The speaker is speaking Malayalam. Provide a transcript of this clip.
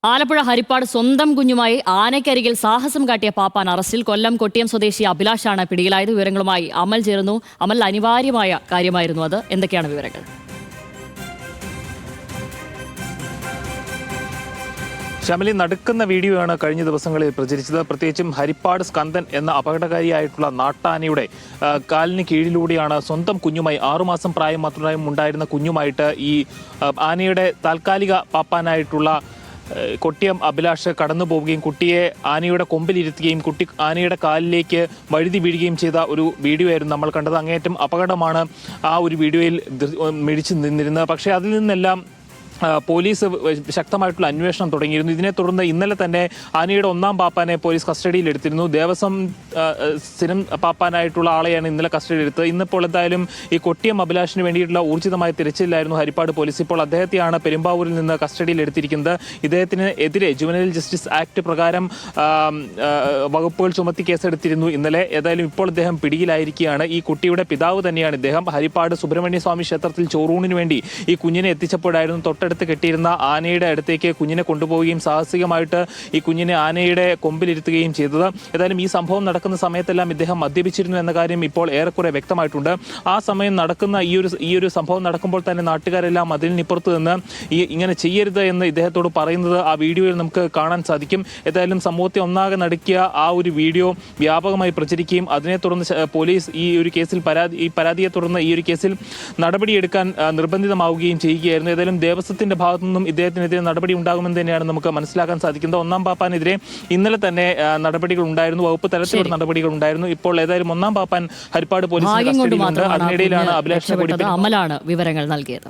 ആലപ്പുഴ ഹരിപ്പാട് സ്വന്തം കുഞ്ഞുമായി ആനയ്ക്കരികിൽ സാഹസം കാട്ടിയ പാപ്പാൻ അറസ്റ്റിൽ. കൊല്ലം കൊട്ടിയം സ്വദേശി അഭിലാഷാണ് പിടിയിലായത്. വിവരങ്ങളുമായി അമൽ ചേർന്നു. അമൽ, അനിവാര്യമായ കാര്യമായിരുന്നു അത്. എന്തൊക്കെയാണ് വിവരങ്ങൾ? ഷമലി, നടുക്കുന്ന വീഡിയോയാണ് കഴിഞ്ഞ ദിവസങ്ങളിൽ പ്രചരിച്ചത്. പ്രത്യേകിച്ചും ഹരിപ്പാട് സ്കന്ദൻ എന്ന അപകടകാരിയായിട്ടുള്ള നാട്ടാനയുടെ കാലിന് കീഴിലൂടെയാണ് സ്വന്തം കുഞ്ഞുമായി 6 മാസം പ്രായം മാത്രം ഉണ്ടായിരുന്ന കുഞ്ഞുമായിട്ട് ഈ ആനയുടെ താൽക്കാലിക പാപ്പാനായിട്ടുള്ള കൊട്ടിയം അഭിലാഷ് കടന്നു പോവുകയും കുട്ടിയെ ആനയുടെ കൊമ്പിലിരുത്തുകയും കുട്ടി ആനയുടെ കാലിലേക്ക് വഴുതി വീഴുകയും ചെയ്ത ഒരു വീഡിയോ ആയിരുന്നു നമ്മൾ കണ്ടത്. അങ്ങേയറ്റം അപകടമാണ് ആ ഒരു വീഡിയോയിൽ മിടിച്ചു നിന്നിരുന്നത്. പക്ഷേ അതിൽ നിന്നെല്ലാം പോലീസ് ശക്തമായിട്ടുള്ള അന്വേഷണം തുടങ്ങിയിരുന്നു. ഇതിനെ തുടർന്ന് ഇന്നലെ തന്നെ ആനയുടെ 1-ാം പാപ്പാനെ പോലീസ് കസ്റ്റഡിയിലെടുത്തിരുന്നു. ദേവസ്വം സ്ഥിരം പാപ്പാനായിട്ടുള്ള ആളെയാണ് ഇന്നലെ കസ്റ്റഡിയിലെടുത്തത്. ഇന്നിപ്പോൾ എന്തായാലും ഈ കൊട്ടിയം അഭിലാഷിന് വേണ്ടിയിട്ടുള്ള ഊർജിതമായ തിരച്ചിലായിരുന്നു ഹരിപ്പാട് പോലീസ്. ഇപ്പോൾ അദ്ദേഹത്തെയാണ് പെരുമ്പാവൂരിൽ നിന്ന് കസ്റ്റഡിയിലെടുത്തിരിക്കുന്നത്. ഇദ്ദേഹത്തിന് എതിരെ ജുവനൈൽ ജസ്റ്റിസ് ആക്ട് പ്രകാരം വകുപ്പുകൾ ചുമത്തി കേസെടുത്തിരുന്നു ഇന്നലെ. ഏതായാലും ഇപ്പോൾ ഇദ്ദേഹം പിടിയിലായിരിക്കുകയാണ്. ഈ കുട്ടിയുടെ പിതാവ് തന്നെയാണ് ഇദ്ദേഹം. ഹരിപ്പാട് സുബ്രഹ്മണ്യ സ്വാമി ക്ഷേത്രത്തിൽ ചോറൂണിന് വേണ്ടി ഈ കുഞ്ഞിനെ എത്തിച്ചപ്പോഴായിരുന്നു തൊട്ടടുത്ത് കെട്ടിയിരുന്ന ആനയുടെ അടുത്തേക്ക് കുഞ്ഞിനെ കൊണ്ടുപോവുകയും സാഹസികമായിട്ട് ഈ കുഞ്ഞിനെ ആനയുടെ കൊമ്പിലിരുത്തുകയും ചെയ്തത്. ഏതായാലും ഈ സംഭവം നടക്കുന്ന സമയത്തെല്ലാം ഇദ്ദേഹം മദ്യപിച്ചിരുന്നു എന്ന കാര്യം ഇപ്പോൾ ഏറെക്കുറെ വ്യക്തമായിട്ടുണ്ട്. ആ സമയം നടക്കുന്ന ഈ ഒരു സംഭവം നടക്കുമ്പോൾ തന്നെ നാട്ടുകാരെല്ലാം അതിനിപ്പുറത്ത് നിന്ന് ഇങ്ങനെ ചെയ്യരുത് എന്ന് ഇദ്ദേഹത്തോട് പറയുന്നത് ആ വീഡിയോയിൽ നമുക്ക് കാണാൻ സാധിക്കും. ഏതായാലും സമൂഹത്തെ ഒന്നാകെ നടുക്കിയ ആ ഒരു വീഡിയോ വ്യാപകമായി പ്രചരിക്കുകയും അതിനെ തുടർന്ന് പോലീസ് ഈ ഒരു കേസിൽ പരാതിയെ തുടർന്ന് ഈ ഒരു കേസിൽ നടപടിയെടുക്കാൻ നിർബന്ധിതമാവുകയും ചെയ്യുകയായിരുന്നു. ഏതായാലും ദേവസ്വത്തിന്റെ ഭാഗത്തു നിന്നും ഇദ്ദേഹത്തിനെതിരെ നടപടി ഉണ്ടാകുമെന്ന് തന്നെയാണ് നമുക്ക് മനസ്സിലാക്കാൻ സാധിക്കുന്നത്. 1-ാം പാപ്പാനെതിരെ ഇന്നലെ തന്നെ നടപടികൾ ഉണ്ടായിരുന്നു, വകുപ്പ് തലത്തിലുള്ള നടപടികൾ ഉണ്ടായിരുന്നു. ഇപ്പോൾ ഏതായാലും 1-ാം പാപ്പാൻ ഹരിപ്പാട് പോലീസിന്റെ കസ്റ്റഡിയിലുണ്ട്. അതിനിടയിലാണ് അഭിലാഷിനെ അമലാണ് വിവരങ്ങൾ നൽകിയത്.